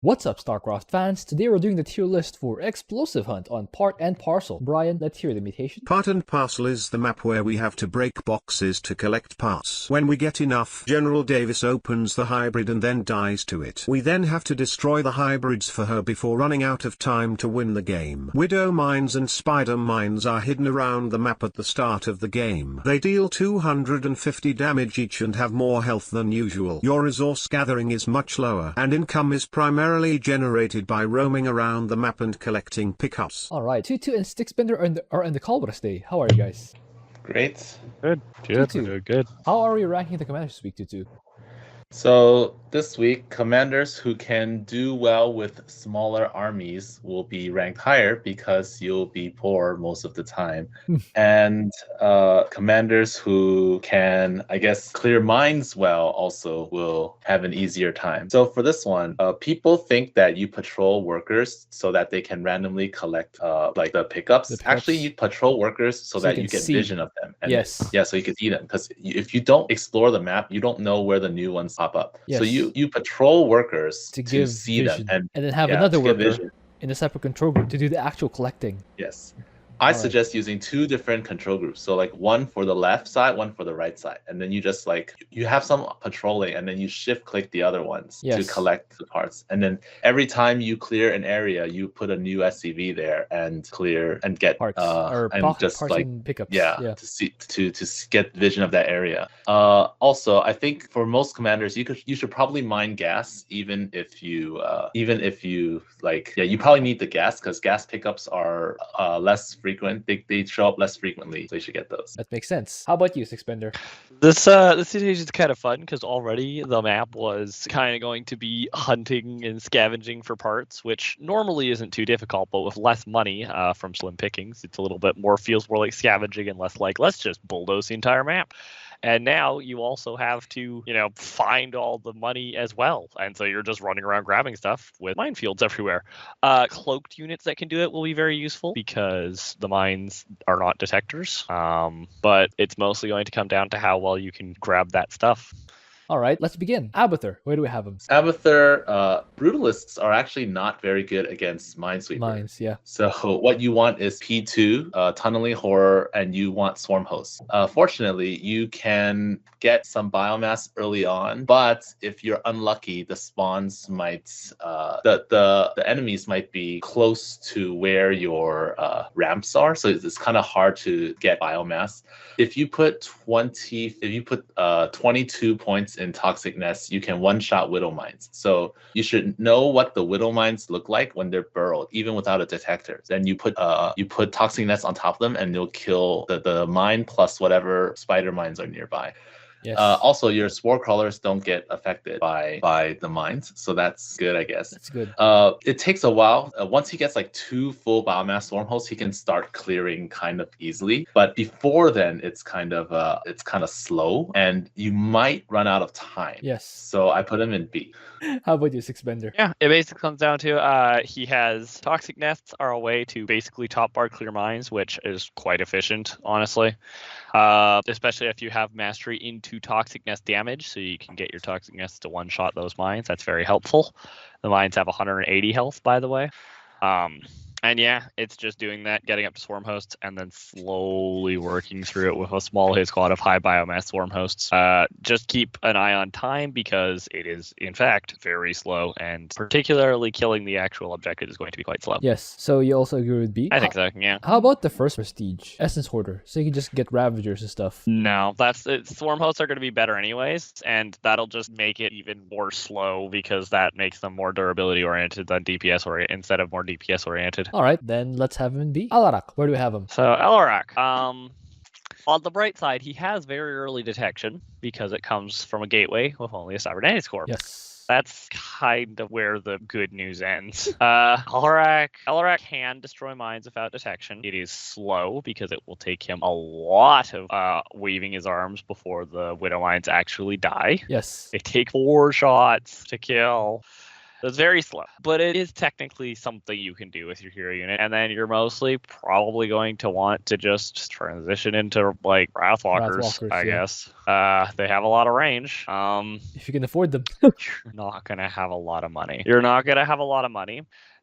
What's up, Starcraft fans? Today we're doing the tier list for Explosive Hunt on Part and Parcel. Brian, let's hear the mutation. Part and Parcel is the map where we have to break boxes to collect parts. When we get enough, General Davis opens the hybrid and then dies to it. We then have to destroy the hybrids for her before running out of time to win the game. Widow mines and spider mines are hidden around the map at the start of the game. They deal 250 damage each and have more health than usual. Your resource gathering is much lower, and income is primarily generated by roaming around the map and collecting pickups. Alright, Twotuuu and Sticksbender are in the call with us today. How are you guys? Great. Good. Twotuuu, We're good. how are we ranking the commanders this week, Twotuuu? So this week, commanders who can do well with smaller armies will be ranked higher because you'll be poor most of the time. And commanders who can, I guess, clear mines well also will have an easier time. So for this one, people think that you patrol workers so that they can randomly collect like the pickups. Actually, you patrol workers so that you get vision of them. And yes. Yeah, so you can see them. Because if you don't explore the map, you don't know where the new ones pop up. Yes. So you patrol workers to see vision. them and then have another worker in a separate control group to do the actual collecting. Yes. I suggest using two different control groups. So like one for the left side, one for the right side. And then you just like, you have some patrolling and then you shift click the other ones to collect the parts. And then every time you clear an area, you put a new SCV there and clear and get parts, and just parts like and pickups. to see to get vision of that area. Also, I think for most commanders, you should probably mine gas even if you like you probably need the gas because gas pickups are less frequent. They show up less frequently, so you should get those. That makes sense. How about you, Sticksbender? This situation is kind of fun because already the map was kind of going to be hunting and scavenging for parts, which normally isn't too difficult, but with less money from slim pickings, it's a little bit more feels more like scavenging and less like let's just bulldoze the entire map. And now you also have to, find all the money as well. And so you're just running around grabbing stuff with minefields everywhere. Cloaked units that can do it will be very useful because the mines are not detectors. But it's mostly going to come down to how well you can grab that stuff. All right, let's begin. Abathur, where do we have him? Abathur, brutalists are actually not very good against Minesweeper. Mines, yeah. So what you want is P2, tunneling horror, and you want swarm hosts. Fortunately, you can get some biomass early on, but if you're unlucky, the spawns might, the enemies might be close to where your ramps are. So it's kind of hard to get biomass. If you put 22 points in Toxic Nests, you can one-shot Widow Mines. So you should know what the Widow Mines look like when they're burrowed, even without a detector. Then you put Toxic Nests on top of them, and you'll kill the mine plus whatever spider mines are nearby. Yes. Also, your spore crawlers don't get affected by the mines, so that's good, I guess. That's good. It takes a while. Once he gets like 2 full biomass swarm hosts, he can start clearing kind of easily. But before then, it's kind of slow, and you might run out of time. Yes. So I put him in B. How about you, Sticksbender? Yeah, it basically comes down to he has Toxic Nests are a way to basically top bar clear mines, which is quite efficient, honestly. Especially if you have mastery into Toxic Nest damage, so you can get your Toxic Nests to one-shot those mines. That's very helpful. The mines have 180 health, by the way. And yeah, it's just doing that, getting up to swarm hosts, and then slowly working through it with a small hit squad of high biomass swarm hosts. Just keep an eye on time because it is, in fact, very slow, and particularly killing the actual objective is going to be quite slow. Yes, so you also agree with B? I think so, yeah. How about the first prestige, Essence Hoarder? So you can just get Ravagers and stuff. No, swarm hosts are going to be better anyways, and that'll just make it even more slow because that makes them more durability oriented than DPS oriented instead of more DPS oriented. All right, then let's have him in B. Alarak, where do we have him? So Alarak, on the bright side, he has very early detection because it comes from a gateway with only a cybernetics core. Yes. That's kind of where the good news ends. Alarak can destroy mines without detection. It is slow because it will take him a lot of waving his arms before the Widow Mines actually die. Yes. They take 4 shots to kill. It's very slow, but it is technically something you can do with your hero unit. And then you're mostly probably going to want to just transition into like Wrathwalkers, I guess. They have a lot of range. If you can afford them. You're not going to have a lot of money.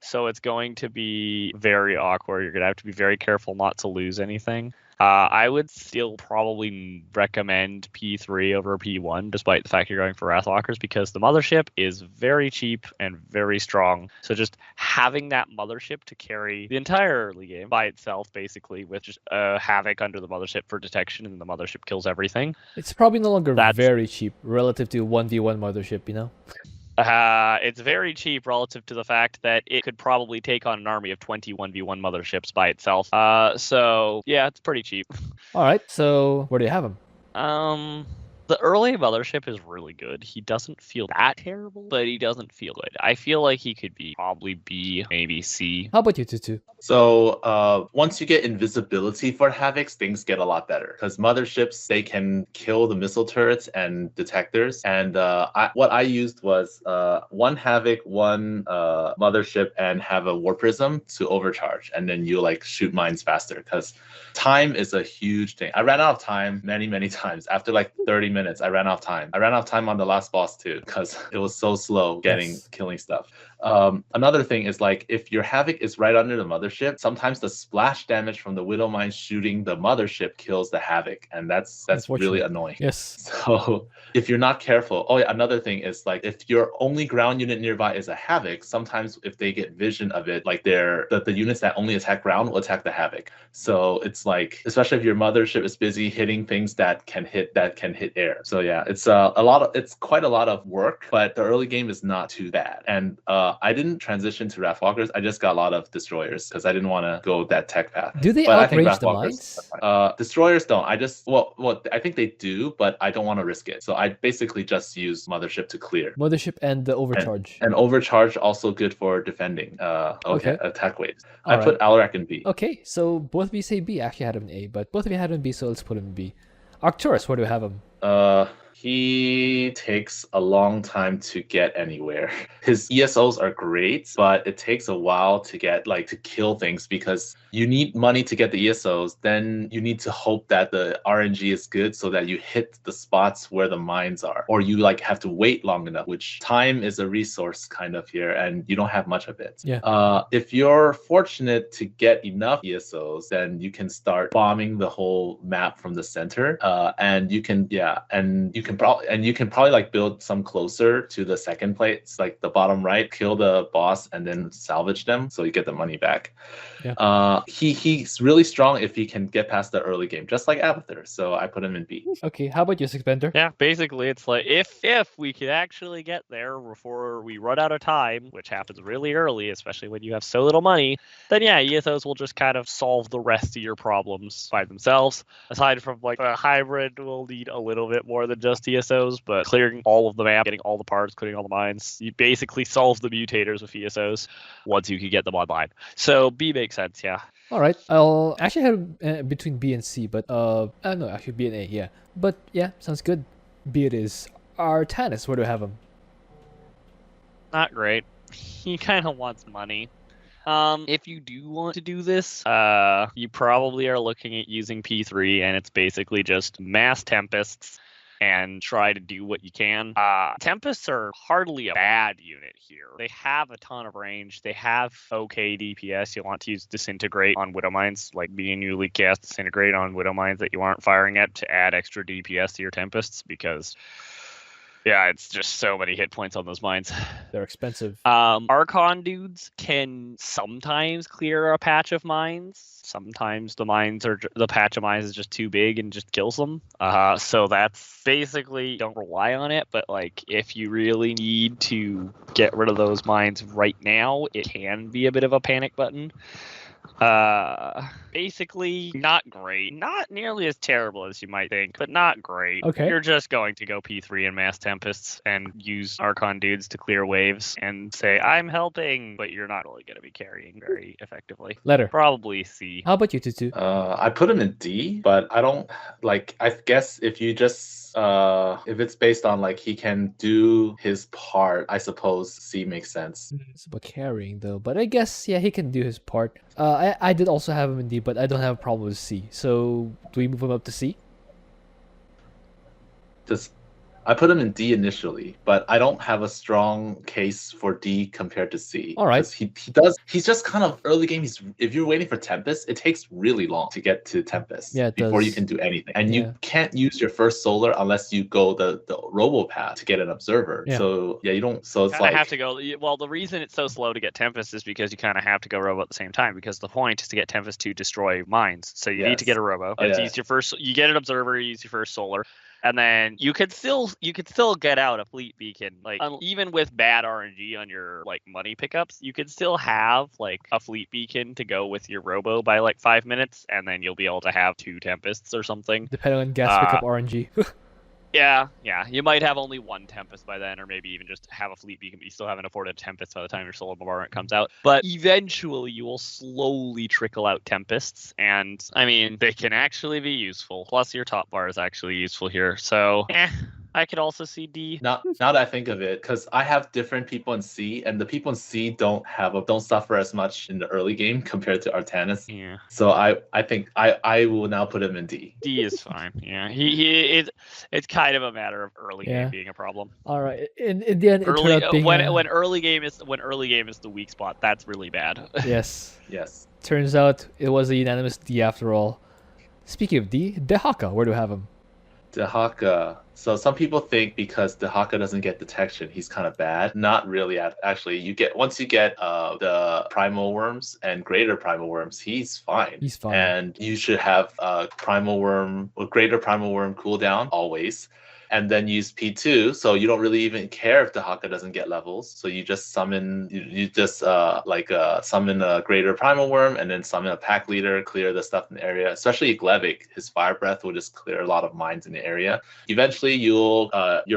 So it's going to be very awkward. You're going to have to be very careful not to lose anything. I would still probably recommend P3 over P1, despite the fact you're going for Wrathwalkers, because the mothership is very cheap and very strong. So just having that mothership to carry the entire early game by itself, basically, with just Havoc under the mothership for detection, and the mothership kills everything. It's probably no longer very cheap relative to 1v1 mothership, you know? It's very cheap relative to the fact that it could probably take on an army of 20 1v1 motherships by itself. So yeah, it's pretty cheap. All right, so where do you have him? The early mothership is really good. He doesn't feel that terrible, but he doesn't feel good. I feel like he could be probably B, maybe C. How about you, Twotuuu? So once you get invisibility for Havocs, things get a lot better. Because motherships, they can kill the missile turrets and detectors. And what I used was one Havoc, one mothership, and have a War Prism to overcharge. And then you like shoot mines faster. Because time is a huge thing. I ran out of time many, many times. After like 30 minutes, I ran out of time. I ran out of time on the last boss too, because it was so slow killing stuff. Another thing is like if your Havoc is right under the mothership, sometimes the splash damage from the Widow Mine shooting the mothership kills the Havoc, and that's really annoying. Yes. So if you're not careful, oh yeah, another thing is like if your only ground unit nearby is a Havoc, sometimes if they get vision of it, like the units that only attack ground will attack the Havoc. So it's like, especially if your mothership is busy hitting things that can hit air. So yeah, it's quite a lot of work, but the early game is not too bad. And I didn't transition to Wrathwalkers. I just got a lot of destroyers because I didn't want to go that tech path. Do they outrange the mines? Destroyers don't. I think they do, but I don't want to risk it. So I basically just use mothership to clear. Mothership and the overcharge. And overcharge also good for defending. Attack waves. I put Alarak in B. Okay, so both of you say B. I actually had him in A, but both of you had him in B, so let's put him in B. Arcturus, where do we have him? He takes a long time to get anywhere. His ESOs are great, but it takes a while to get to kill things because you need money to get the ESOs. Then you need to hope that the RNG is good so that you hit the spots where the mines are, or you have to wait long enough, which time is a resource kind of here, and you don't have much of it. Yeah. If you're fortunate to get enough ESOs, then you can start bombing the whole map from the center, and you can probably build some closer to the second place, like the bottom right, kill the boss and then salvage them so you get the money back. Yeah. He's really strong if he can get past the early game, just like Abathur. So I put him in B. Okay, how about you, Sticksbender? Yeah, basically it's like if we could actually get there before we run out of time, which happens really early, especially when you have so little money, then yeah, ESOs will just kind of solve the rest of your problems by themselves. Aside from a hybrid will need a little bit more than just ESOs, but clearing all of the map, getting all the parts, clearing all the mines, you basically solve the mutators with ESOs once you can get them online. So B makes sense, yeah. All right, I'll actually have between B and C, but no, actually B and A, yeah. But yeah, sounds good. B it is. Artanis, where do I have him? Not great. He kind of wants money. If you do want to do this, you probably are looking at using P3, and it's basically just mass Tempests and try to do what you can. Tempests are hardly a bad unit here. They have a ton of range. They have okay DPS. You'll want to use Disintegrate on Widow Mines, like being newly cast Disintegrate on Widow Mines that you aren't firing at to add extra DPS to your Tempests, because yeah, it's just so many hit points on those mines. They're expensive. Archon dudes can sometimes clear a patch of mines. Sometimes the patch of mines is just too big and just kills them. So that's basically, don't rely on it. But if you really need to get rid of those mines right now, it can be a bit of a panic button. Basically not great, not nearly as terrible as you might think, but not great. Okay, you're just going to go P3 and mass Tempests and use Archon dudes to clear waves and say I'm helping, but you're not really going to be carrying very effectively. Letter, probably C. How about you, Twotuuu? I put him in D, but I don't I guess if you just if it's based on like he can do his part, I suppose C makes sense. It's about carrying though, but I guess yeah, he can do his part. I did also have him in D, but I don't have a problem with C. So do we move him up to C? Just I put him in D initially, but I don't have a strong case for D compared to C. All right. 'Cause he's just kind of early game. If you're waiting for Tempest, it takes really long to get to Tempest before you can do anything. And you can't use your first solar unless you go the robo path to get an observer. Yeah. So yeah, you don't. So it's Kinda like have to go. Well, the reason it's so slow to get Tempest is because you kind of have to go robo at the same time. Because the point is to get Tempest to destroy mines. So you need to get a robo. Use your first. You get an observer. You use your first solar. And then you could still get out a fleet beacon, like even with bad RNG on your like money pickups, you could still have like a fleet beacon to go with your robo by like 5 minutes, and then you'll be able to have 2 Tempests or something. Depending on gas pickup RNG. Yeah. You might have only 1 Tempest by then, or maybe even just have a fleet beacon, but you still haven't afforded a Tempest by the time your solar bombardment comes out. But eventually, you will slowly trickle out Tempests, and I mean, they can actually be useful. Plus, your top bar is actually useful here. So, I could also see D. now that I think of it, because I have different people in C, and the people in C don't suffer as much in the early game compared to Artanis. Yeah. So I think I will now put him in D. D is fine. Yeah. It's kind of a matter of early game being a problem. All right. In the end, when early game is the weak spot, that's really bad. Yes. Yes. Turns out it was a unanimous D after all. Speaking of D, Dehaka, where do we have him? Dehaka. So some people think because Dehaka doesn't get detection, he's kind of bad. Not really. Actually, once you get the primal worms and greater primal worms, he's fine. He's fine. And you should have primal worm or greater primal worm cooldown always. And then use P2, so you don't really even care if Dehaka doesn't get levels. So you just summon, summon a greater primal worm, and then summon a pack leader, clear the stuff in the area. Especially Glevic, his fire breath will just clear a lot of mines in the area. Eventually, your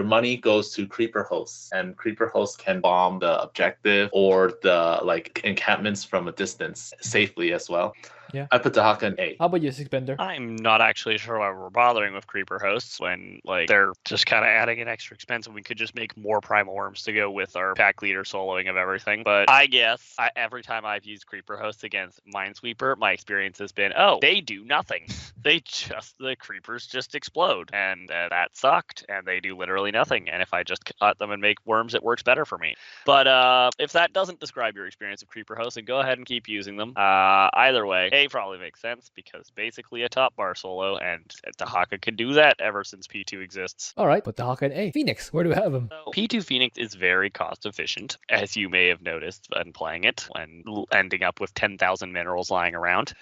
money goes to creeper hosts, and creeper hosts can bomb the objective or the encampments from a distance safely as well. Yeah. I put Dehaka in A. How about you, Sticksbender? I'm not actually sure why we're bothering with creeper hosts when they're just kind of adding an extra expense, and we could just make more primal worms to go with our pack leader soloing of everything. But I guess every time I've used creeper hosts against Minesweeper, my experience has been, they do nothing. The creepers just explode, and that sucked, and they do literally nothing. And if I just cut them and make worms, it works better for me. But if that doesn't describe your experience of creeper hosts, then go ahead and keep using them. Either way, A probably makes sense because basically a top bar solo, and Dehaka can do that ever since P2 exists. All right, put Dehaka in A. Fenix, where do we have him? So, P2 Phoenix is very cost efficient, as you may have noticed when playing it, when ending up with 10,000 minerals lying around.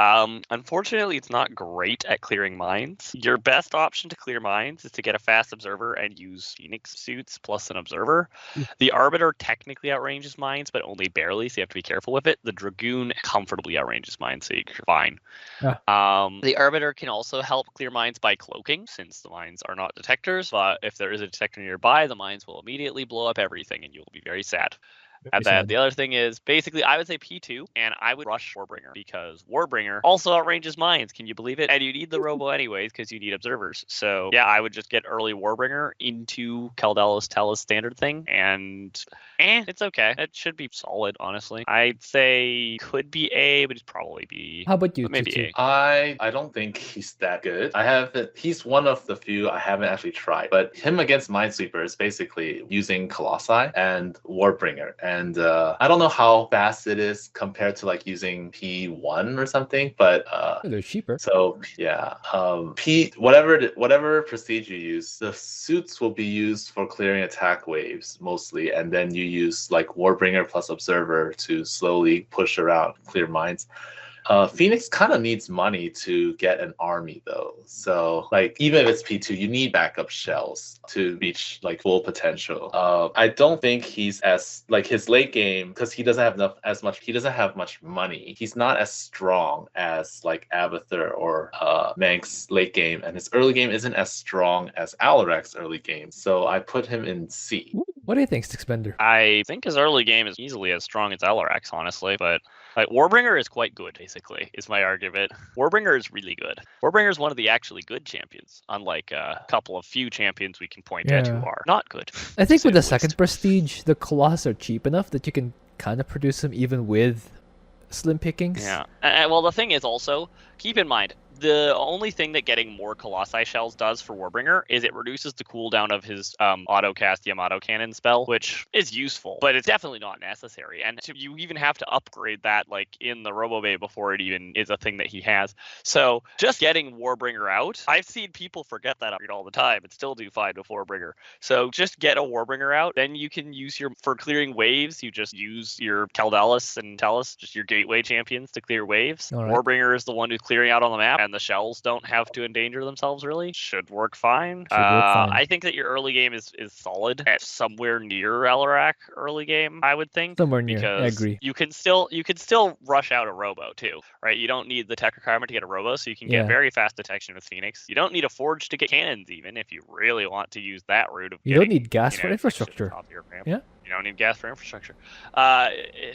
Unfortunately, it's not great at clearing mines. Your best option to clear mines is to get a fast observer and use Phoenix suits plus an observer. The Arbiter technically outranges mines, but only barely, so you have to be careful with it. The Dragoon comfortably outranges mines, so you're fine. Yeah. The Arbiter can also help clear mines by cloaking, since the mines are not detectors. But if there is a detector nearby, the mines will immediately blow up everything, and you'll be very sad. And then the other thing is, basically, I would say P2, and I would rush Warbringer, because Warbringer also outranges mines, can you believe it? And you need the robo anyways, because you need observers. So, yeah, I would just get early Warbringer into Kaldelos Tella's standard thing, and it's okay. It should be solid, honestly. I'd say could be A, but it's probably B. How about you, Maybe Twotuuu? A. I don't think he's that good. He's one of the few I haven't actually tried. But him against Minesweeper is basically using Colossi and Warbringer. And I don't know how fast it is compared to using P1 or something, but They're cheaper. So yeah, whatever prestige you use, the suits will be used for clearing attack waves mostly, and then you use Warbringer plus Observer to slowly push around, clear mines. Phoenix kind of needs money to get an army though. So even if it's P2, you need backup shells to reach full potential. I don't think he's as his late game, because he doesn't have much money. He's not as strong as Abathur or Mank's late game, and his early game isn't as strong as Alarak's early game. So I put him in C. What do you think, Sticksbender? I think his early game is easily as strong as Alarak's, honestly, but Warbringer is quite good, basically. basically, is my argument. Warbringer is really good. Warbringer is one of the actually good champions, unlike a couple of few champions we can point at who Yeah. are not good. I think to with say the second least. prestige, the Colossus are cheap enough that you can kind of produce them even with slim pickings. Yeah. Well, the thing is also, keep in mind, the only thing that getting more Colossi shells does for Warbringer is it reduces the cooldown of his auto-cast Yamato Cannon spell, which is useful, but it's definitely not necessary. And you even have to upgrade that like in the Robo Bay before it even is a thing that he has. So just getting Warbringer out, I've seen people forget that upgrade all the time and still do fine with Warbringer. So just get a Warbringer out, then you can use for clearing waves, you just use your Keldalis and Tellus, just your gateway champions to clear waves. All right. Warbringer is the one who's clearing out on the map, and the shells don't have to endanger themselves really. Should work fine. Should work fine. I think that your early game is solid at somewhere near Alarak early game, I would think. Somewhere near. Because I agree. you can still rush out a Robo too, right? You don't need the tech requirement to get a Robo, so you can Yeah. get very fast detection with Phoenix. You don't need a Forge to get cannons even if you really want to use that route of You don't getting, need gas for detection to the infrastructure. top of your ramp. Yeah. You don't need gas for infrastructure.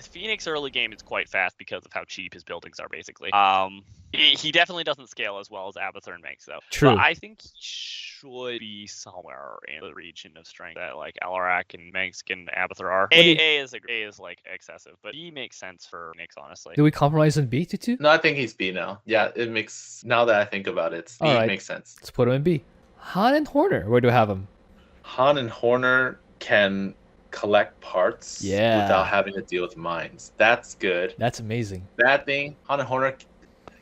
Phoenix early game is quite fast because of how cheap his buildings are, basically. He definitely doesn't scale as well as Abathur and Manx, though. True. But I think he should be somewhere in the region of strength that like Alarak and Manx and Abathur are. A is like excessive, but B makes sense for Phoenix, honestly. Do we compromise on B, Twotuuu? No, I think he's B now. Yeah, it makes, now that I think about it, B Alright. makes sense. Let's put him in B. Han and Horner, where do I have him? Han and Horner can collect parts Yeah. without having to deal with mines. That's good. That's amazing. Bad thing, Han and Horner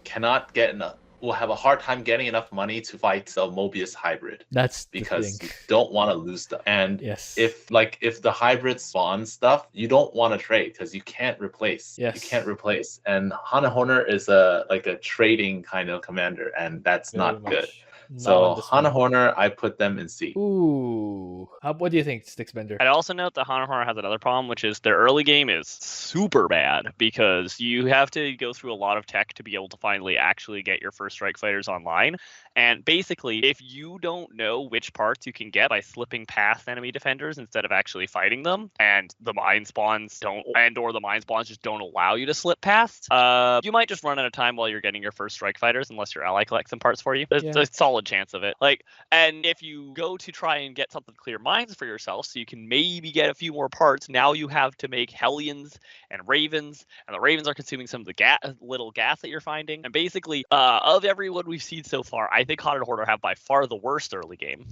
cannot get enough. Will have a hard time getting enough money to fight the Mobius hybrid That's because the you thing. don't want to lose them. And Yes. if the hybrid spawn stuff, you don't want to trade because you can't replace. Yes. You can't replace. And Han and Horner is a trading kind of commander, and that's Very not good. much. Not So on this Han one. and Horner, I put them in C. Ooh. What do you think, Sticksbender? I'd also note that Han and Horner has another problem, which is their early game is super bad because you have to go through a lot of tech to be able to finally actually get your first strike fighters online. And basically, if you don't know which parts you can get by slipping past enemy defenders instead of actually fighting them, and the mine spawns just don't allow you to slip past, you might just run out of time while you're getting your first strike fighters unless your ally collects some parts for you. There's a solid chance of it. And if you go to try and get something to clear mines for yourself so you can maybe get a few more parts, now you have to make Hellions and Ravens, and the Ravens are consuming some of the little gas that you're finding. And basically, of everyone we've seen so far, I think Han and Horner have by far the worst early game.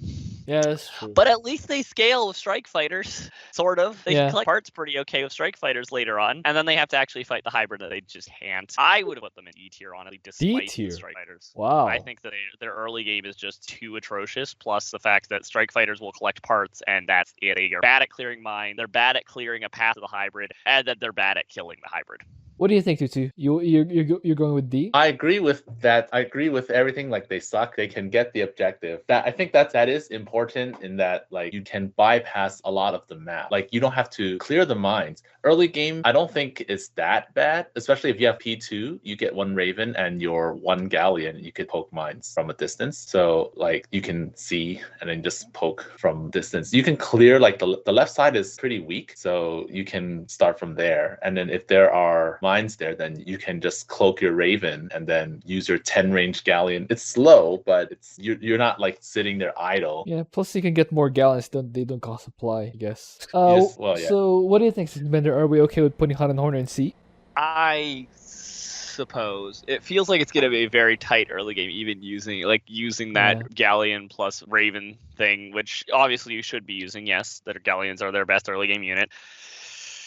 Yeah, that's true. But at least they scale with strike fighters, sort of. They Yeah. can collect parts pretty okay with strike fighters later on, and then they have to actually fight the hybrid that they just can't. I would have put them in D tier, honestly, despite tier? the strike fighters. Wow. I think that their early game is just too atrocious, plus the fact that strike fighters will collect parts, and that's it. They're bad at clearing mine, they're bad at clearing a path to the hybrid, and then they're bad at killing the hybrid. What do you think, Twotuuu? You're going with D? I agree with that. I agree with everything. Like, they suck. They can get the objective. I think that is important in that, like, you can bypass a lot of the map. Like, you don't have to clear the mines. Early game, I don't think it's that bad, especially if you have P2, you get one Raven and your one Galleon, you could poke mines from a distance. So, like, you can see and then just poke from distance. You can clear, like, the left side is pretty weak, so you can start from there. And then if there are mines there, then you can just cloak your Raven and then use your 10 range Galleon. It's slow, but you're not like sitting there idle. Yeah, plus you can get more gallons, they don't cost supply, I guess. Yes, well, yeah. So what do you think, Sticksbender? Are we okay with putting Han and Horner in C? I suppose it feels like it's going to be a very tight early game, even using that Galleon plus Raven thing, which obviously you should be using. Yes, their Galleons are their best early game unit.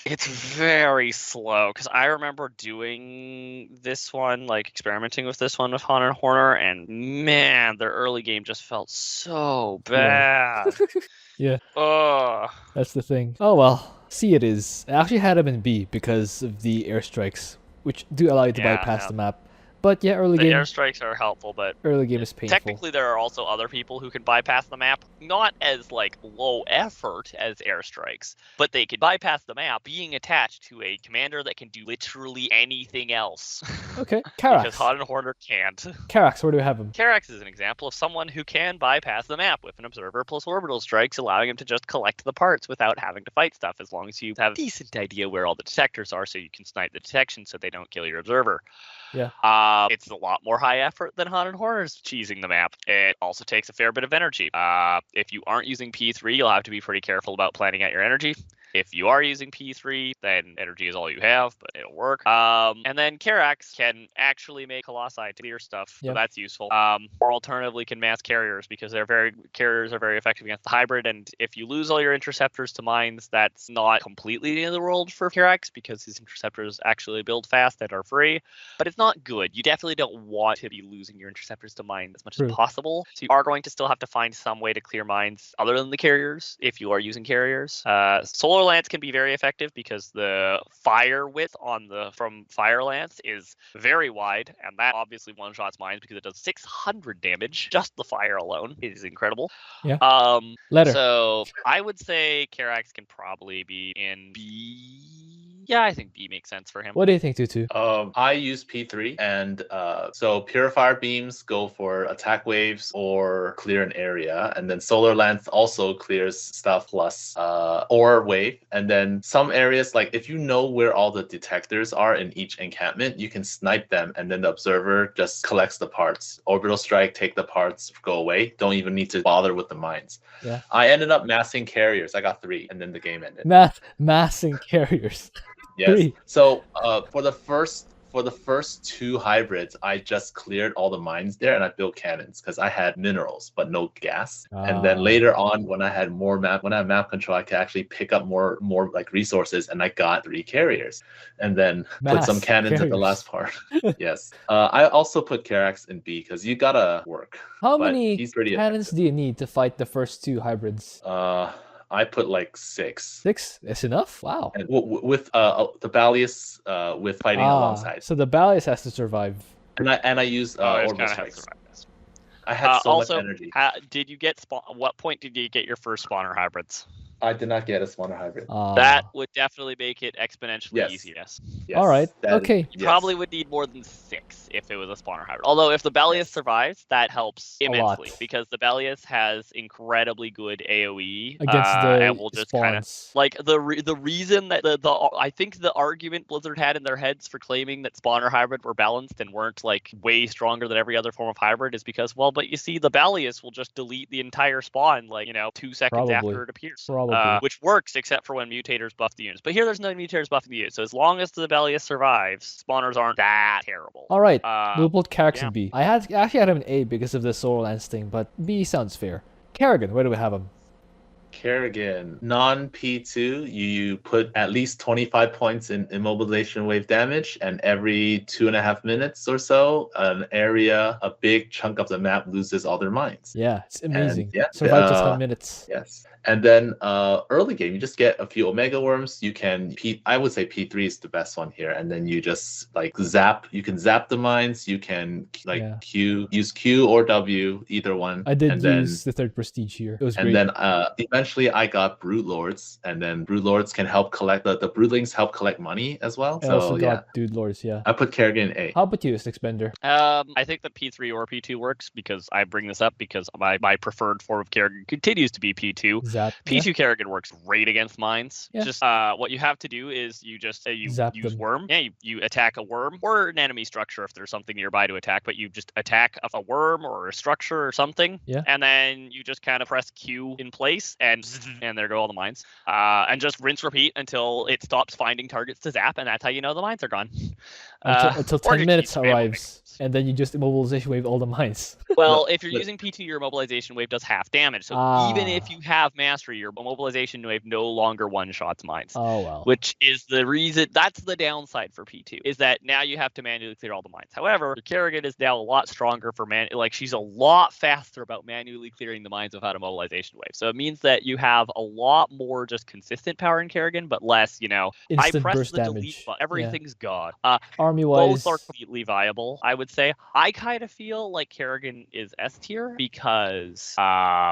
It's very slow because I remember doing this one, like experimenting with this one with Han and Horner, and man, their early game just felt so bad. Yeah. Ugh. That's the thing. Oh well, C it is. I actually had him in B because of the airstrikes, which do allow you to bypass the map. But yeah, early The game, airstrikes are helpful, but early game is painful. technically there are also other people who can bypass the map, not as like low effort as airstrikes, but they can bypass the map being attached to a commander that can do literally anything else. Okay, Because Karax. Hot and Hoarder can't. Karax, where do we have him? Karax is an example of someone who can bypass the map with an observer plus orbital strikes, allowing him to just collect the parts without having to fight stuff, as long as you have a decent idea where all the detectors are so you can snipe the detection so they don't kill your observer. Yeah. It's a lot more high effort than Hot and Horror's cheesing the map. It also takes a fair bit of energy. If you aren't using P3, you'll have to be pretty careful about planning out your energy. If you are using P3, then energy is all you have, but it'll work. And then Karax can actually make Colossi to clear stuff, so that's useful. Or alternatively, can mass carriers, because carriers are very effective against the hybrid. And if you lose all your interceptors to mines, that's not completely the end of the world for Karax, because his interceptors actually build fast and are free. But it's not good. You definitely don't want to be losing your interceptors to mines as much as possible. So you are going to still have to find some way to clear mines other than the carriers if you are using carriers. Solar Lance can be very effective because the fire width from Fire Lance is very wide, and that obviously one-shots mines because it does 600 damage. Just the fire alone is incredible. Yeah. Letter. So I would say Karax can probably be in B. Yeah, I think B makes sense for him. What do you think, Twotuuu? I use P3, and so Purifier Beams go for attack waves or clear an area, and then Solar Lance also clears stuff plus or wave, and then some areas, like if you know where all the detectors are in each encampment, you can snipe them, and then the observer just collects the parts. Orbital Strike, take the parts, go away. Don't even need to bother with the mines. Yeah. I ended up massing carriers. I got 3, and then the game ended. Massing carriers. Yes. 3. So for the first 2 hybrids, I just cleared all the mines there, and I built cannons because I had minerals but no gas. And then later on, when I had map control, I could actually pick up more like resources, and I got 3 carriers, and then put some cannons at the last part. Yes. I also put Karax in B because you gotta work. How many cannons do you need to fight the first 2 hybrids? I put like 6. 6? That's enough? Wow. And with the Balius with fighting alongside. So the Balius has to survive. And I use orbital strikes. I had so much energy. Did you get what point did you get your first spawner hybrids? I did not get a spawner hybrid. That would definitely make it exponentially easy. Yes. All right. Okay. You probably would need more than 6 if it was a spawner hybrid. Although if the Balius survives, that helps immensely because the Balius has incredibly good AOE against the and will just kind of like the reason that I think the argument Blizzard had in their heads for claiming that spawner hybrid were balanced and weren't like way stronger than every other form of hybrid is because but you see the Balius will just delete the entire spawn 2 seconds after it appears. Which works except for when mutators buff the units. But here there's no mutators buffing the units. So as long as the Balius survives, spawners aren't that terrible. All right. We'll put Karax in B. I actually had him in A because of the Solar Lance thing, but B sounds fair. Kerrigan, where do we have him? Kerrigan, non-P2, you put at least 25 points in immobilization wave damage, and every 2.5 minutes or so, a big chunk of the map loses all their mines. Yeah, it's amazing. Survive to 10 minutes. Yes. And then early game, you just get a few Omega Worms. You can, I would say P3 is the best one here. And then you just like you can zap the mines. You can use Q or W, either one. I did use the 3rd prestige here. It was great. And then eventually I got Brood Lords, and then Brood Lords can help collect, the Broodlings help collect money as well. I also got Dude Lords, yeah. I put Kerrigan in A. How about you, Sticksbender? I think that P3 or P2 works because I bring this up because my preferred form of Kerrigan continues to be P2. P2 Kerrigan works great against mines. Just what you have to do is you just use worm. Yeah, you attack a worm or an enemy structure if there's something nearby to attack, but you just attack a worm or a structure or something. Yeah. And then you just kind of press Q in place and there go all the mines. And just rinse repeat until it stops finding targets to zap, and that's how you know the mines are gone. Until 10 minutes arrives. And then you just immobilization wave all the mines. Well, if you're using P2, your immobilization wave does half damage. So even if you have mastery, your immobilization wave no longer one-shots mines. Oh, well. Which is the reason, that's the downside for P2, is that now you have to manually clear all the mines. However, Kerrigan is now a lot stronger for she's a lot faster about manually clearing the mines without a mobilization wave. So it means that that you have a lot more just consistent power in Kerrigan, but less, I Instant press burst the delete damage. button, everything's gone. Army Both wise, are completely viable, I would say. I kind of feel like Kerrigan is S tier because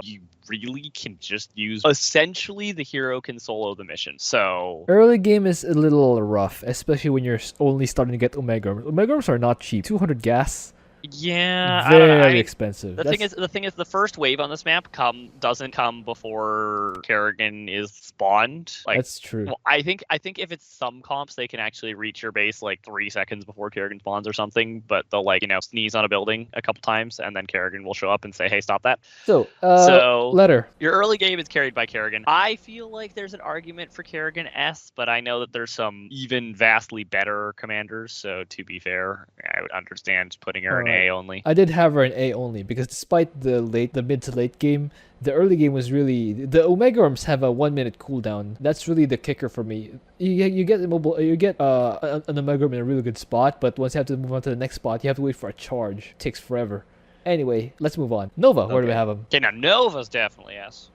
you really can just use essentially the hero can solo the mission. So early game is a little rough, especially when you're only starting to get Omega. Omega are not cheap. 200 gas. yeah, I Very don't know. I mean, expensive. the thing is, the first wave on this map doesn't come before Kerrigan is spawned. Like, that's true. well, I think if it's some comps, they can actually reach your base like 3 seconds before Kerrigan spawns or something. But they'll sneeze on a building a couple times, and then Kerrigan will show up and say, "Hey, stop that." So, letter. Your early game is carried by Kerrigan. I feel like there's an argument for Kerrigan S, but I know that there's some even vastly better commanders. So to be fair, I would understand putting her in A only. I did have her in A only because despite the mid to late game, the early game was really the Omega Arms have a 1 minute cooldown. That's really the kicker for me. You get immobile, you get an Omega Arm in a really good spot, but once you have to move on to the next spot, you have to wait for a charge. It takes forever. Anyway, let's move on. Nova, where do we have him? Okay, now Nova's definitely S.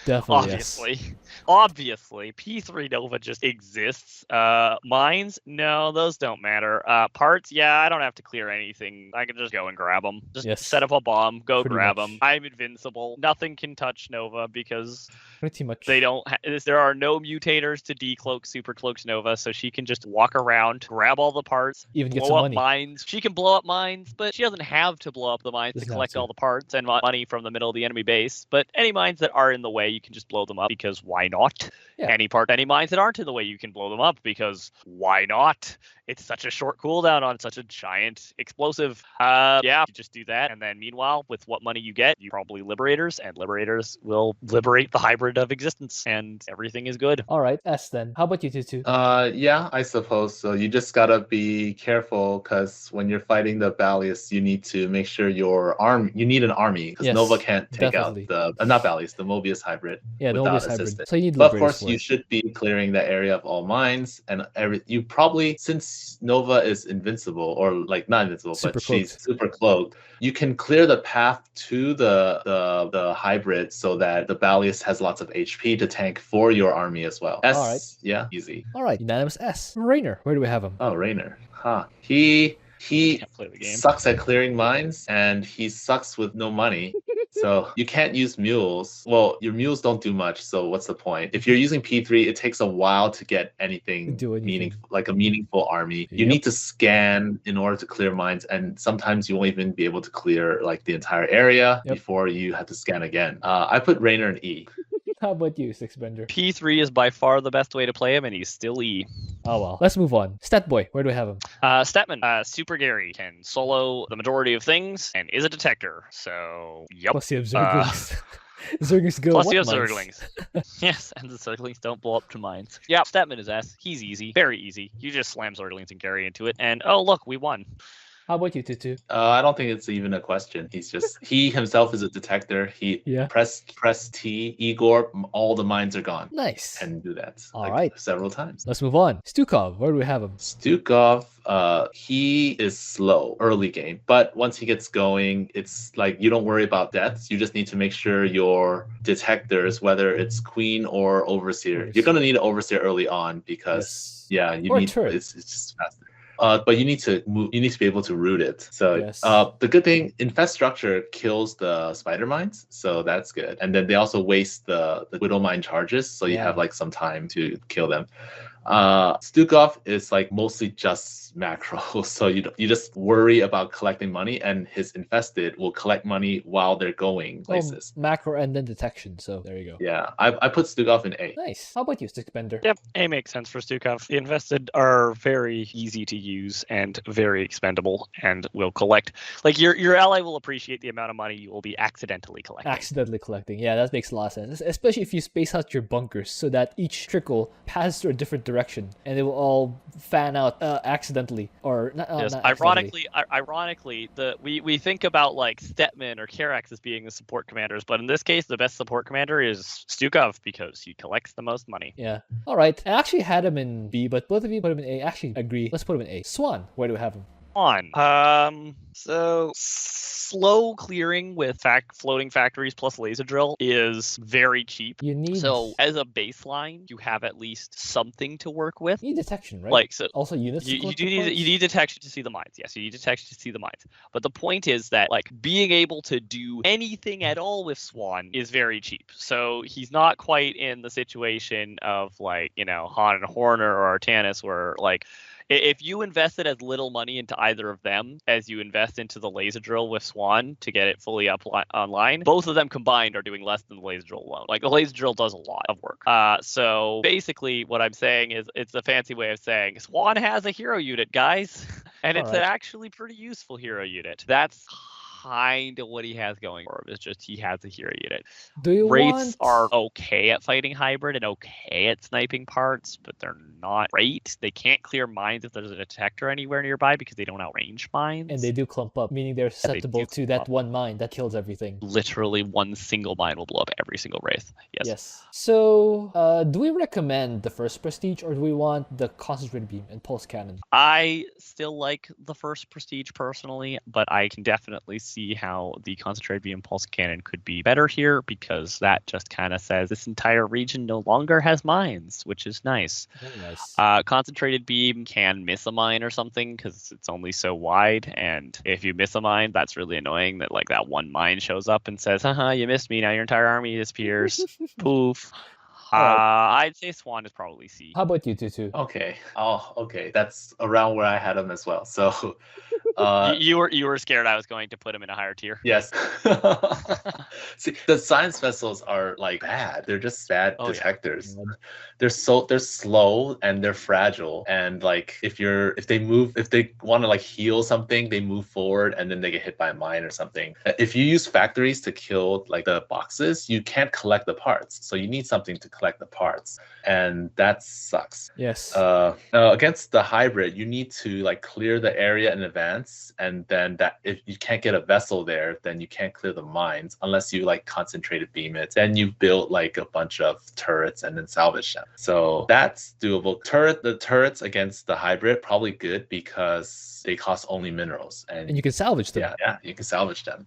Definitely Obviously, P3 Nova just exists. Mines, no, those don't matter. Parts, yeah, I don't have to clear anything. I can just go and grab them. Just set up a bomb, go grab them. I'm invincible. Nothing can touch Nova because pretty much they don't. There are no mutators to decloak Super Cloaks Nova, so she can just walk around, grab all the parts, even blow get some up money. Mines. She can blow up mines, but she doesn't have to blow up the mines to collect all the parts and money from the middle of the enemy base. But any mines that are in the way, you can just blow them up because why not? Yeah. Any mines that aren't in the way, you can blow them up because why not? It's such a short cooldown on such a giant explosive. You just do that, and then meanwhile, with what money you get, you probably Liberators, and Liberators will liberate the hybrid of existence, and everything is good. All right, S then. How about you, Twotuuu? Yeah, I suppose so. You just gotta be careful because when you're fighting the Balius, you need to make sure you need an army because Nova can't take out the not Balius, the Mobius hybrid. Yeah, the Mobius hybrid. So you need But of course, you should be clearing the area of all mines, and you probably, since Nova is invincible, or like not invincible, but she's super cloaked, you can clear the path to the hybrid so that the Balius has lots of HP to tank for your army as well. S, all right. Yeah, easy. All right, unanimous S. Raynor, where do we have him? Oh, Raynor. He sucks at clearing mines, and he sucks with no money. So you can't use mules. Well, your mules don't do much, so what's the point? If you're using P3, it takes a while to get anything meaningful, like a meaningful army. You need to scan in order to clear mines, and sometimes you won't even be able to clear like the entire area before you have to scan again. I put Raynor in E. How about you, Sticksbender? P3 is by far the best way to play him, and he's still E. Oh well. Let's move on. Statboy, where do we have him? Stetmann, Super Gary, can solo the majority of things, and is a detector. So, yep. Plus you have Zerglings. Zerglings go Plus you have Zerglings. Yes, and the Zerglings don't blow up to mines. Yeah, Stetmann is S. He's easy. Very easy. You just slam Zerglings and Gary into it, and oh look, we won. How about you, Twotuuu? I don't think it's even a question. He himself is a detector. He press T, Igor, all the mines are gone. Nice. And do that several times. Let's move on. Stukov, where do we have him? Stukov, he is slow early game, but once he gets going, it's like you don't worry about deaths. You just need to make sure your detectors, whether it's Queen or Overseer, you're gonna need an Overseer early on because it's just faster. But you need to be able to root it. So the good thing, Infest Structure kills the spider mines, so that's good. And then they also waste the Widow Mine charges, so you have like some time to kill them. Stukov is like mostly just macro, so you just worry about collecting money, and his infested will collect money while they're going places. Macro and then detection, so there you go. Yeah, I put Stukov in A. Nice. How about you, Sticksbender? Yep, A makes sense for Stukov. The infested are very easy to use and very expendable, and will collect. Like your ally will appreciate the amount of money you will be accidentally collecting. Yeah, that makes a lot of sense, especially if you space out your bunkers so that each trickle passes through a different direction, and they will all fan out accidentally, or not. Not ironically, we think about like Stetmann or Karax as being the support commanders, but in this case, the best support commander is Stukov because he collects the most money. Yeah. All right. I actually had him in B, but both of you put him in A. Actually, agree. Let's put him in A. Swann, where do we have him? So slow clearing with floating factories plus laser drill is very cheap. You need So as a baseline, you have at least something to work with. you need detection, right? Like so, Also units. to you collect do the need parts? you need detection to see the mines. Yes, you need detection to see the mines. But the point is that like being able to do anything at all with Swann is very cheap. So he's not quite in the situation of like Han and Horner or Artanis, where like if you invested as little money into either of them as you invest into the laser drill with Swann to get it fully up online, both of them combined are doing less than the laser drill alone. Like the laser drill does a lot of work. So basically what I'm saying is it's a fancy way of saying Swann has a hero unit, guys. And it's an Alright. actually pretty useful hero unit. That's kind of what he has going for him. It's just he has a hero unit. Do you Wraiths want? are okay at fighting hybrid and okay at sniping parts, but they're not great. They can't clear mines if there's a detector anywhere nearby because they don't outrange mines. And they do clump up, meaning they're susceptible do to clump that up. one mine that kills everything. Literally one single mine will blow up every single Wraith. Yes. So, do we recommend the first prestige or do we want the concentrated beam and pulse cannon? I still like the first prestige personally, but I can definitely see how the concentrated beam pulse cannon could be better here because that just kind of says this entire region no longer has mines, which is nice. Very nice. Concentrated beam can miss a mine or something because it's only so wide, and if you miss a mine, that's really annoying that like that one mine shows up and says, haha, you missed me, now your entire army disappears. Poof. Alright. I'd say Swann is probably C. How about you, Twotuuu? Okay. Oh, okay. That's around where I had him as well. So, You were scared I was going to put him in a higher tier. yes. See, the science vessels are like bad. They're just bad Oh, yeah. detectors. They're slow and they're fragile. And like if they want to like heal something, they move forward and then they get hit by a mine or something. If you use factories to kill like the boxes, you can't collect the parts. So you need something to collect the parts, and that sucks. Yes. Against the hybrid, you need to like clear the area in advance, and then that if you can't get a vessel there, then you can't clear the mines unless you like concentrated beam it. Then you build like a bunch of turrets and then salvage them. So that's doable. The turrets against the hybrid probably good because they cost only minerals, and you can salvage them. yeah, you can salvage them.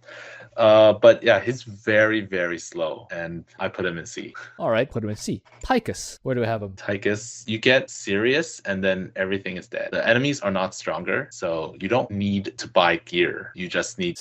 But yeah, he's very, very slow, and I put him in C. Alright, put him in C. Tychus, where do we have him? Tychus, you get serious, and then everything is dead. The enemies are not stronger, so you don't need to buy gear. You just need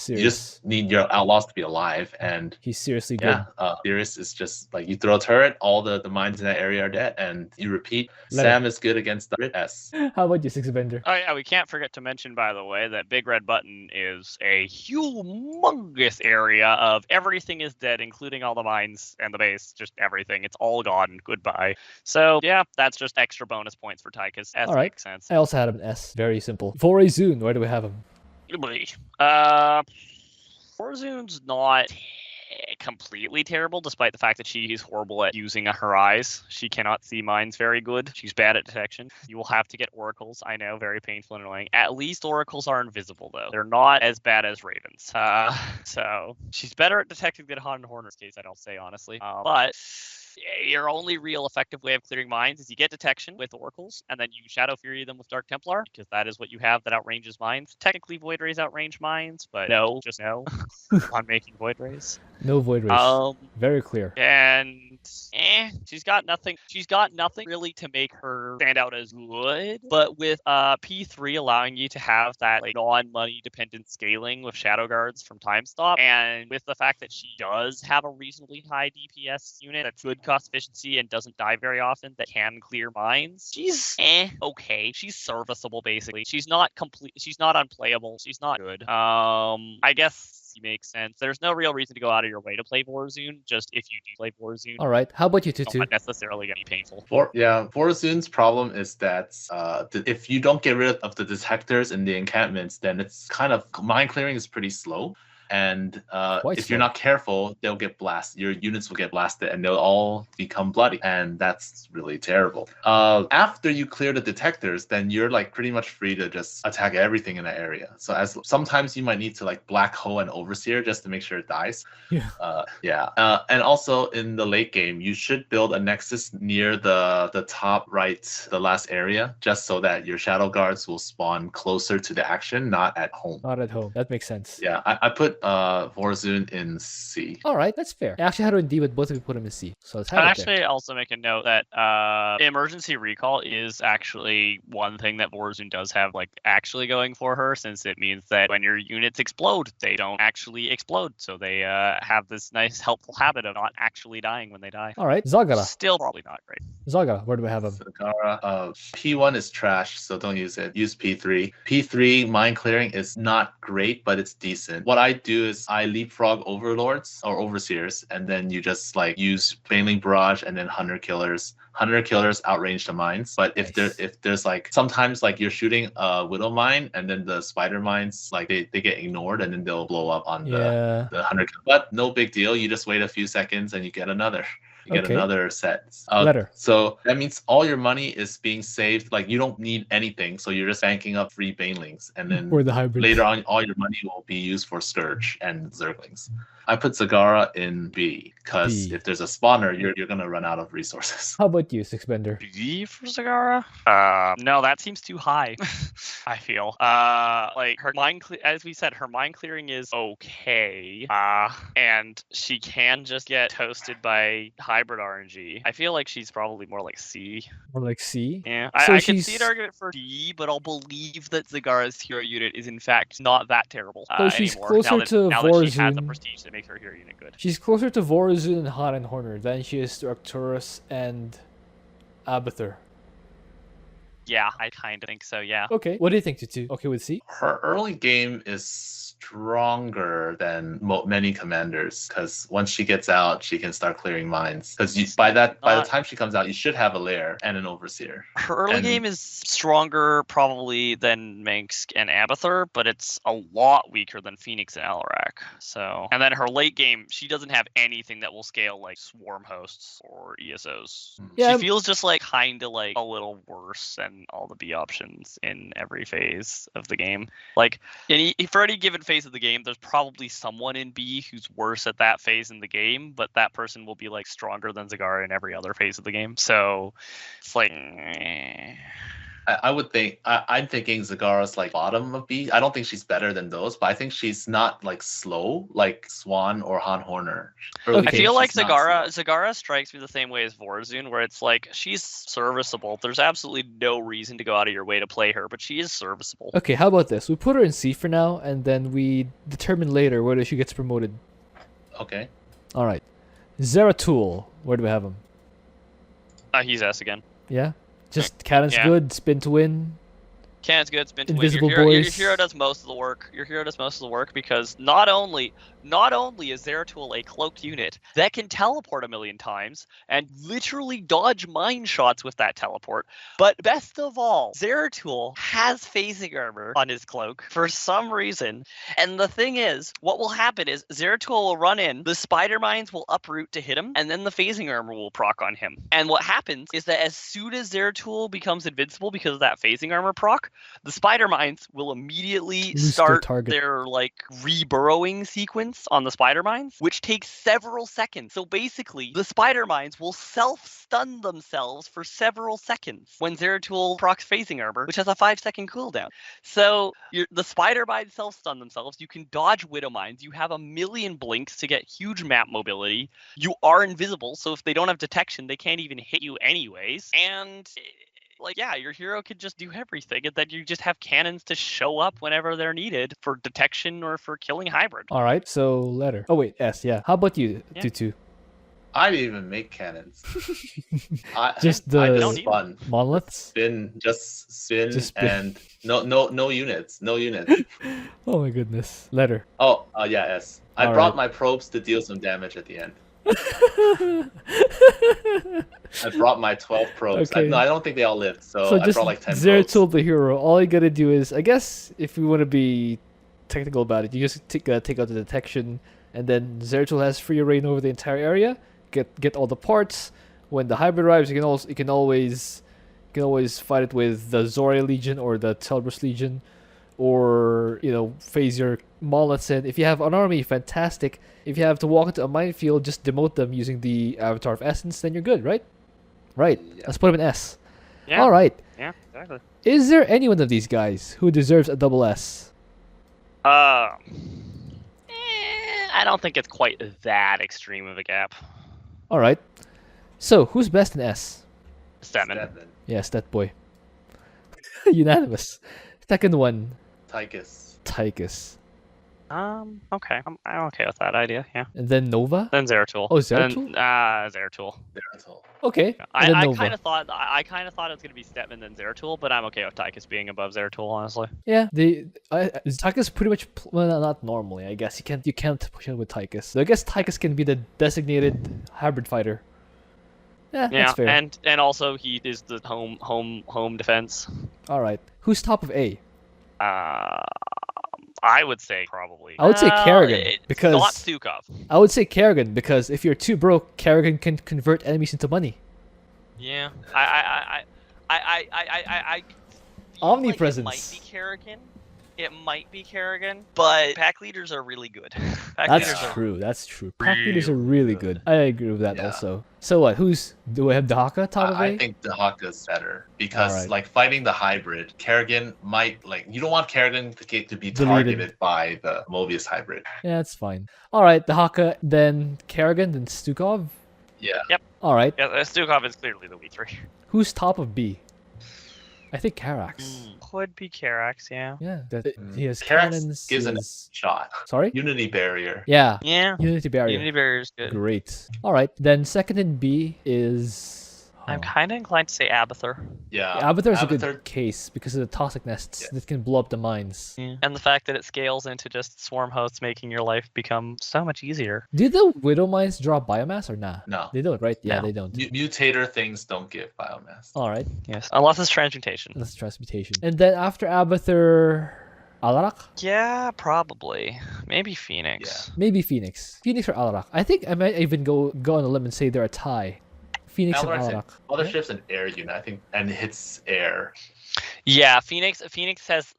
your outlaws to be alive, and He's seriously good. yeah, Sirius is just like you throw a turret, all the mines in that area are dead, and you repeat. Sam is good against the S. How about you, Sticksbender? Oh yeah, we can't forget to mention, by the way, that Big Red Button is a humongous area of everything is dead, including all the mines and the base, just everything. It's all gone. Goodbye. So yeah, that's just extra bonus points for Tychus. S Alright. makes sense. I also had him in S. Very simple. Vorazun, where do we have him? Vorazun's not completely terrible, despite the fact that she is horrible at using her eyes. She cannot see mines very good. She's bad at detection. You will have to get oracles. I know, very painful and annoying. At least oracles are invisible, though. They're not as bad as ravens. So she's better at detecting than Han and Horner's case, I don't say, honestly. But your only real effective way of clearing mines is you get detection with oracles, and then you Shadow Fury them with Dark Templar, because that is what you have that outranges mines. Technically, Void Rays outrange mines, but no, just no on making Void Rays. No void race. Very clear. And she's got nothing. She's got nothing really to make her stand out as good. But with P3 allowing you to have that like non-money dependent scaling with Shadow Guards from Time Stop, and with the fact that she does have a reasonably high DPS unit that's good cost efficiency and doesn't die very often, that can clear mines, she's okay. She's serviceable basically. She's not complete. She's not unplayable. She's not good. I guess makes sense. There's no real reason to go out of your way to play Vorazun. Just if you do play Vorazun, all right. How about you, it's Twotuuu? not necessarily going to be painful. Vorazun's problem is that if you don't get rid of the detectors and the encampments, then it's kind of mine clearing is pretty slow. and Quite if you're slow. not careful, they'll get blasted. Your units will get blasted, and they'll all become bloody, and that's really terrible. After you clear the detectors, then you're like pretty much free to just attack everything in that area. So as sometimes you might need to like black hole an overseer just to make sure it dies. Yeah. And also in the late game, you should build a nexus near the top right, the last area, just so that your shadow guards will spawn closer to the action, not at home. Not at home. That makes sense. Yeah, I put Vorazun in C. All right, that's fair. I actually had it in D, but both of you put him in C. So it's I'd actually also make a note that emergency recall is actually one thing that Vorazun does have like actually going for her, since it means that when your units explode, they don't actually explode. So they have this nice helpful habit of not actually dying when they die. All right, Zagara. Still probably not great. Zagara, where do we have him? Zagara, P1 is trash, so don't use it. Use P3. P3 mine clearing is not great, but it's decent. What I do is I leapfrog overlords or overseers, and then you just like use Baneling Barrage and then Hunter Killers. Hunter Killers outrange the mines, but if there's like sometimes like you're shooting a Widow mine and then the spider mines like they get ignored and then they'll blow up on the Hunter. But no big deal. You just wait a few seconds and you get another. You get another set. Letter. So that means all your money is being saved. Like you don't need anything, so you're just banking up free banelings, and then Or the hybrid. later on, all your money will be used for Scourge and Zerglings. I put Zagara in B because if there's a spawner, you're gonna run out of resources. How about you, Sticksbender? B for Zagara? No, that seems too high. I feel. Like her as we said, her mine clearing is okay. And she can just get toasted by hybrid RNG. I feel like she's probably more like C. More like C? Yeah. So I can see an argument for D, but I'll believe that Zagara's hero unit is in fact not that terrible So she's anymore. closer to now that she has the Vorazun. prestige that makes her hero unit good. She's closer to Vorazun and Han and Horner than she is to Arcturus and Abathur. Yeah, I kind of think so, yeah. Okay, what do you think, Twotuuu? Okay with C? Her early game is stronger than many commanders because once she gets out, she can start clearing mines. Because by the time she comes out, you should have a lair and an overseer. Her early game is stronger probably than Manx and Abathur, but it's a lot weaker than Fenix and Alarak. So, and then her late game, she doesn't have anything that will scale like swarm hosts or ESOs. Yeah, she feels just like kind of like a little worse than all the B options in every phase of the game. Like for any given phase of the game, there's probably someone in B who's worse at that phase in the game, but that person will be like stronger than Zagara in every other phase of the game. So it's like I would think I'm thinking Zagara's like bottom of B. I don't think she's better than those, but I think she's not like slow like Swann or Han Horner. I feel like Zagara strikes me the same way as Vorazun, where it's like she's serviceable. There's absolutely no reason to go out of your way to play her, but she is serviceable. Okay, how about this? We put her in C for now, and then we determine later whether she gets promoted. Okay. All right. Zeratul, where do we have him? He's S again. Yeah? Just cannon's good, spin to win. Cannon's good, spin to Invisible win. Your boys. hero does most of the work. Your hero does most of the work because not only is Zeratul a cloaked unit that can teleport a million times and literally dodge mine shots with that teleport, but best of all, Zeratul has phasing armor on his cloak for some reason. And the thing is, what will happen is Zeratul will run in, the spider mines will uproot to hit him, and then the phasing armor will proc on him. And what happens is that as soon as Zeratul becomes invincible because of that phasing armor proc, the spider mines will immediately start their like reburrowing sequence on the spider mines, which takes several seconds. So basically, the spider mines will self-stun themselves for several seconds when Zeratul procs phasing armor, which has a 5-second cooldown. So the spider mines self-stun themselves. You can dodge widow mines. You have a million blinks to get huge map mobility. You are invisible, so if they don't have detection, they can't even hit you anyways. And like, yeah, your hero could just do everything, and then you just have cannons to show up whenever they're needed for detection or for killing hybrid. All right, so letter. Oh wait, S. Yeah. How about you, Twotuuu? I didn't even make cannons. Just the spun. Monoliths. Just spin, and no units, no units. Oh my goodness. Letter. Oh, yeah, S. I brought my probes to deal some damage at the end. I brought my 12 probes. Okay. I don't think they all lived, so I just brought like 10 Zeratul probes. the hero. All you gotta do is, I guess, if we want to be technical about it. You just take out the detection, and then Zeratul has free reign over the entire area. Get all the parts. When the hybrid arrives, you can always fight it with the Zoria Legion or the Telbrus Legion, or phase your monoliths in. If you have an army, fantastic. If you have to walk into a minefield, just demote them using the Avatar of Essence, then you're good, right? Right. Yeah. Let's put him in S. Yeah. All right. Yeah, exactly. Is there any one of these guys who deserves a double S? I don't think it's quite that extreme of a gap. All right. So who's best in S? Stetmann. Yeah, Stet boy. Unanimous. Second one, Tychus. Okay. I'm okay with that idea, yeah. and then Nova. Then Zeratul. Oh, Zeratul? Zeratul. Okay. I and then kind Nova. of thought it was gonna be Stetmann then Zeratul, but I'm okay with Tychus being above Zeratul, honestly. Yeah, Tychus pretty much well, not normally. I guess you can't push it with Tychus. So I guess Tychus can be the designated hybrid fighter. Yeah, Yeah, that's fair. and also he is the home defense. All right. Who's top of A? I would say probably. I would say Kerrigan, it's because- not Stukov. I would say Kerrigan, because if you're too broke, Kerrigan can convert enemies into money. Yeah, I feel Omnipresence. Like it might be Kerrigan, but pack leaders are really good. That's true. That's true. Pack leaders are really good. I agree with that Yeah. also. So what? Do I have Dehaka top of A? I think Dehaka's better because Alright. like fighting the hybrid, Kerrigan might you don't want Kerrigan to be Deleted. targeted by the Mobius hybrid. Yeah, that's fine. All right, Dehaka, then Kerrigan, then Stukov. Yeah. All right. Yeah, Stukov is clearly the weak 3. Who's top of B? I think Karax. Could be Karax, yeah. Yeah, he has Karax cannons. gives he an has- shot. Sorry. Unity barrier. Yeah. Yeah. Unity barrier. Unity barrier is good. Great. All right. Then second in B is. I'm kind of inclined to say Abathur. Yeah. Abathur is a Abathur- good case because of the toxic nests Yes. that can blow up the mines. And the fact that it scales into just swarm hosts, making your life become so much easier. Do the widow mines drop biomass or nah? No. They don't, right? Yeah, No. they don't. Mutator things don't give biomass. All right. Yes. Unless it's transmutation. That's transmutation. And then after Abathur, Alarak? Yeah, probably. Maybe Phoenix. Maybe Phoenix. Phoenix or Alarak. I think I might even go on a limb and say they're a tie. Phoenix and Alarak's Alarak. Other ship's an air unit, I think, and hits air. Yeah, Phoenix has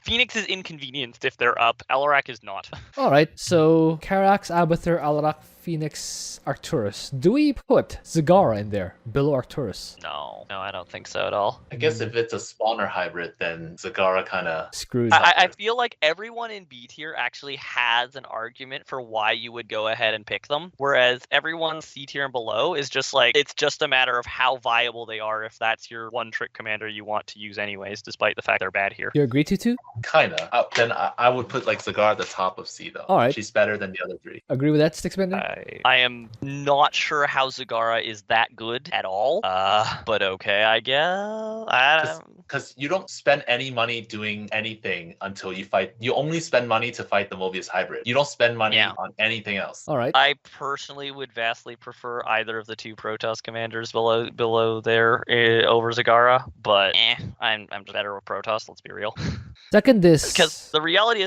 Phoenix is inconvenienced if they're up. Alarak is not. All right. So Karax, Abathur, Alarak, Phoenix, Arcturus. Do we put Zagara in there below Arcturus? No, I don't think so at all. I guess if it's a spawner hybrid, then Zagara kind of. Screwed. I feel like everyone in B tier actually has an argument for why you would go ahead and pick them, whereas everyone C tier and below is just like, it's just a matter of how viable they are if that's your one trick commander you want to use anyways, despite the fact they're bad here. You agree to? Kind of. Then I would put like Zagara at the top of C, though. All right. She's better than the other 3. Agree with that, Sticksbender? I am not sure how Zagara is that good at all, but okay, I guess. Because you don't spend any money doing anything until you fight. You only spend money to fight the Mobius hybrid. You don't spend money on anything else. All right. I personally would vastly prefer either of the 2 Protoss commanders below there over Zagara, but I'm just better with Protoss. Let's be real. Second this. Because the reality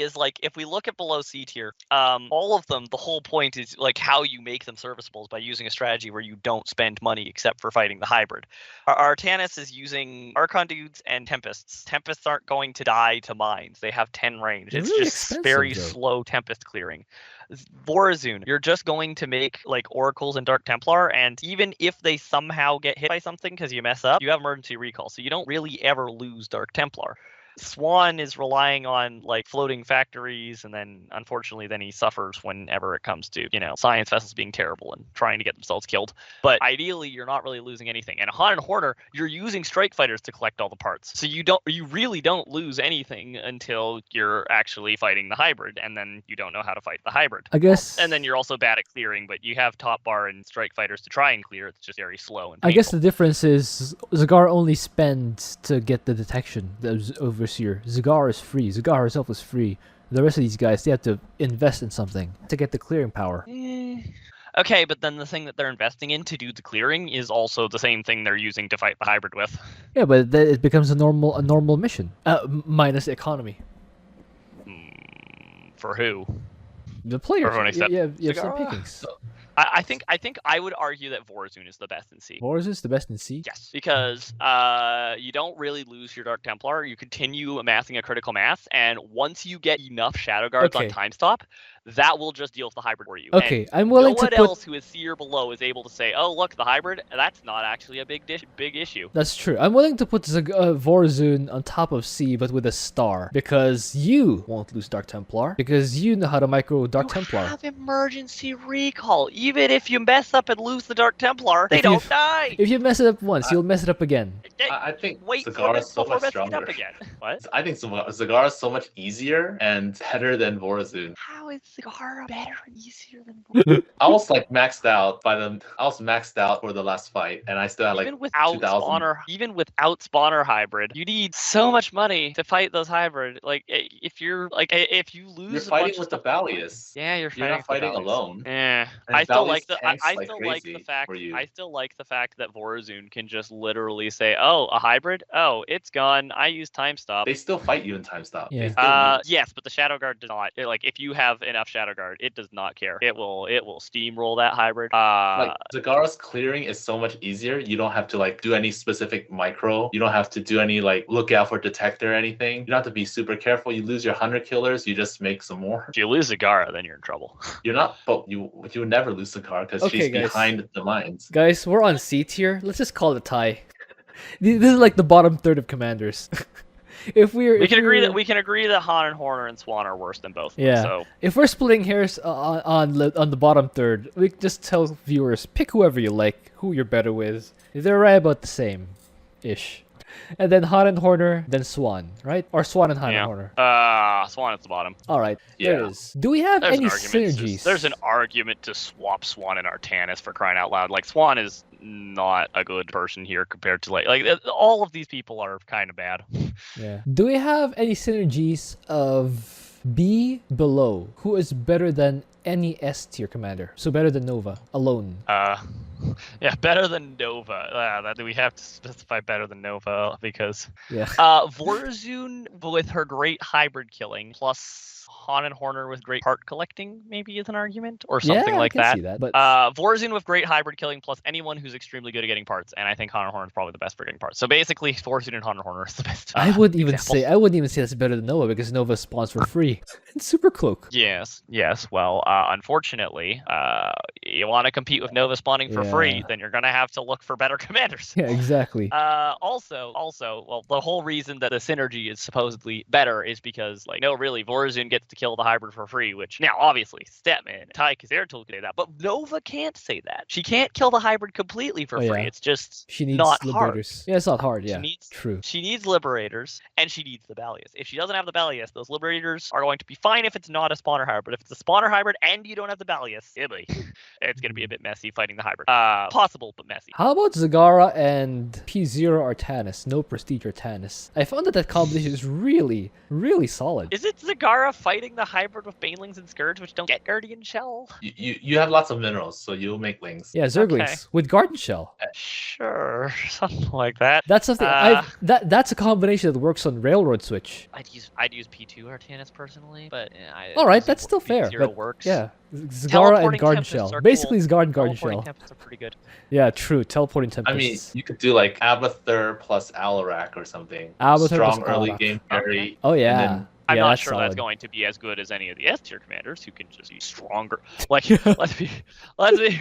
is like if we look at below C tier, all of them, the whole point is like how you make them serviceable is by using a strategy where you don't spend money except for fighting the hybrid. Artanis is using Archon dudes and Tempests. Tempests aren't going to die to mines. They have 10 range. They're It's really just expensive, very though. slow Tempest clearing. Vorazun, you're just going to make like Oracles and Dark Templar, and even if they somehow get hit by something because you mess up, you have emergency recall, so you don't really ever lose Dark Templar. Swann is relying on like floating factories, and then unfortunately then he suffers whenever it comes to, science vessels being terrible and trying to get themselves killed. But ideally you're not really losing anything. And Han and Horner, you're using strike fighters to collect all the parts. So you really don't lose anything until you're actually fighting the hybrid, and then you don't know how to fight the hybrid. I guess. And then you're also bad at clearing, but you have top bar and strike fighters to try and clear. It's just very slow and I guess painful. the difference is Zagara only spends to get the detection. The overseer. Zagara is free. Zagara herself is free. The rest of these guys, they have to invest in something to get the clearing power. Okay, but then the thing that they're investing in to do the clearing is also the same thing they're using to fight the hybrid with. Yeah, but then it becomes a normal mission. Minus economy. For who? The players. Everyone except you have some Zagara. pickings. I think I would argue that Vorazun is the best in C. Vorazun's the best in C? Yes, because you don't really lose your Dark Templar. You continue amassing a critical mass, and once you get enough Shadow Guards on time stop, that will just deal with the hybrid for you. Okay, and I'm willing to no put... one else who is C or below is able to say, oh, look, the hybrid, that's not actually a big issue. That's true. I'm willing to put Vorazun on top of C, but with a star. Because you won't lose Dark Templar. Because you know how to micro Dark Templar. You have emergency recall. Even if you mess up and lose the Dark Templar, they don't die. If you mess it up once, you'll mess it up again. I think Wait Zagara is so before much messing it up stronger. again. What? I think Zagara is so much easier and better than Vorazun. How is Zagara better and easier than Vorazun? I was like maxed out for the last fight, and I still had like even without 2,000. spawner hybrid, you need so much money to fight those hybrid. Like if you lose, You're fighting with the Balius. Yeah, you're not fighting alone. Yeah, And I still Balius like the tanks I like still like the crazy fact for you. I still like the fact that Vorazun can just literally say, oh, a hybrid, oh, it's gone. I use time stop. They still fight you in time stop. Yeah. They still lose. Yes, but the Shadow Guard does not. Like if you have enough Shadow Guard, it does not care. It will steamroll that hybrid. Like Zagara's clearing is so much easier. You don't have to like do any specific micro. You don't have to do any like look out for detector or anything. You don't have to be super careful. You lose your 100 killers, you just make some more. If you lose Zagara, then you're in trouble. You're not, but you would never lose Zagara because Okay, she's guys. behind the mines. Guys, we're on C tier. Let's just call it a tie. This is like the bottom third of commanders. We can agree that Han and Horner and Swann are worse than both. Yeah. So if we're splitting hairs on the bottom third, we can just tell viewers, pick whoever you like, who you're better with. They're right about the same, ish. And then Han and Horner, then Swann, right? Or Swann and Han and Horner. Swann at the bottom. All right, there Yeah. it is. Do we have There's any an argument. synergies? There's an argument to swap Swann and Artanis for crying out loud. Like Swann is not a good person here compared to like all of these people are kind of bad. Yeah. Do we have any synergies of B below? Who is better than any S tier commander? So better than Nova alone. Yeah, better than Nova. That we have to specify better than Nova because Yeah. Vorazun with her great hybrid killing plus Han and Horner with great part collecting maybe is an argument or something like I that. can see that. But Vorazun with great hybrid killing plus anyone who's extremely good at getting parts, and I think Han and Horner is probably the best for getting parts. So basically, Vorazun and Han and Horner is the best. I wouldn't even example. say that's better than Nova because Nova spawns for free. And Super Cloak. Yes. Well, unfortunately, you want to compete with Nova spawning for free, then you're gonna have to look for better commanders. Yeah, exactly. Also, well, the whole reason that the synergy is supposedly better is because, like, no, really, Vorazun gets to kill the hybrid for free, which now obviously Stetmann, Tychus, Zeratul can say that, but Nova can't say that. She can't kill the hybrid completely for free. It's just She needs not liberators. hard. Yeah, it's not hard. Yeah, true. She needs liberators, and she needs the Balius. If she doesn't have the Balius, those liberators are going to be fine if it's not a spawner hybrid. If it's a spawner hybrid and you don't have the Balius, it's going to be a bit messy fighting the hybrid. Possible, but messy. How about Zagara and P0 Artanis? No Prestige Artanis. I found that combination is really, really solid. Is it Zagara fighting the hybrid with Banelings and Scourge, which don't get Guardian Shell? You have lots of minerals, so you'll make wings. Yeah, Zerglings Okay. with Garden Shell. Sure, something like that. That's something. That's a combination that works on Railroad Switch. I'd use P2 Artanis personally, but All right, that's still fair. P0 But works. yeah, Zagara and Teleporting Garden Tempests Shell. are Basically, cool. Zagara and Garden Teleporting Shell. Tempests are pretty good. Yeah, true. Teleporting I mean, Tempests. you could do like Abathur plus Alarak or something. Abathur Strong plus early Alarak. game carry. Oh yeah. and then- I'm Yeah, not that's sure that's solid. going to be as good as any of the S tier commanders who can just be stronger. Like, let's be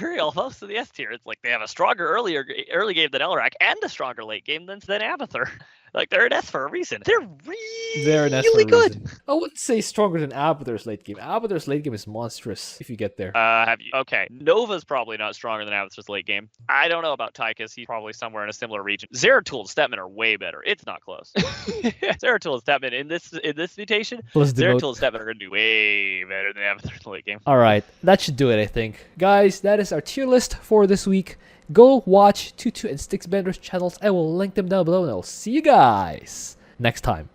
real. Most of the S tier, it's like they have a stronger early game than Alarak and a stronger late game than Abathur. Like they're an S for a reason. They're They're an S for a really good. reason. I wouldn't say stronger than Abathur's late game. Abathur's late game is monstrous if you get there. Have you? Okay, Nova's probably not stronger than Abathur's late game. I don't know about Tychus. He's probably somewhere in a similar region. Zeratul and Stetmann are way better. It's not close. Zeratul and Stetmann in this mutation. Plus Zeratul demote. and Stetmann are going to do way better than Abathur's late game. All right, that should do it, I think. Guys, that is our tier list for this week. Go watch Twotuuu and Sticksbender's channels. I will link them down below, and I'll see you guys next time.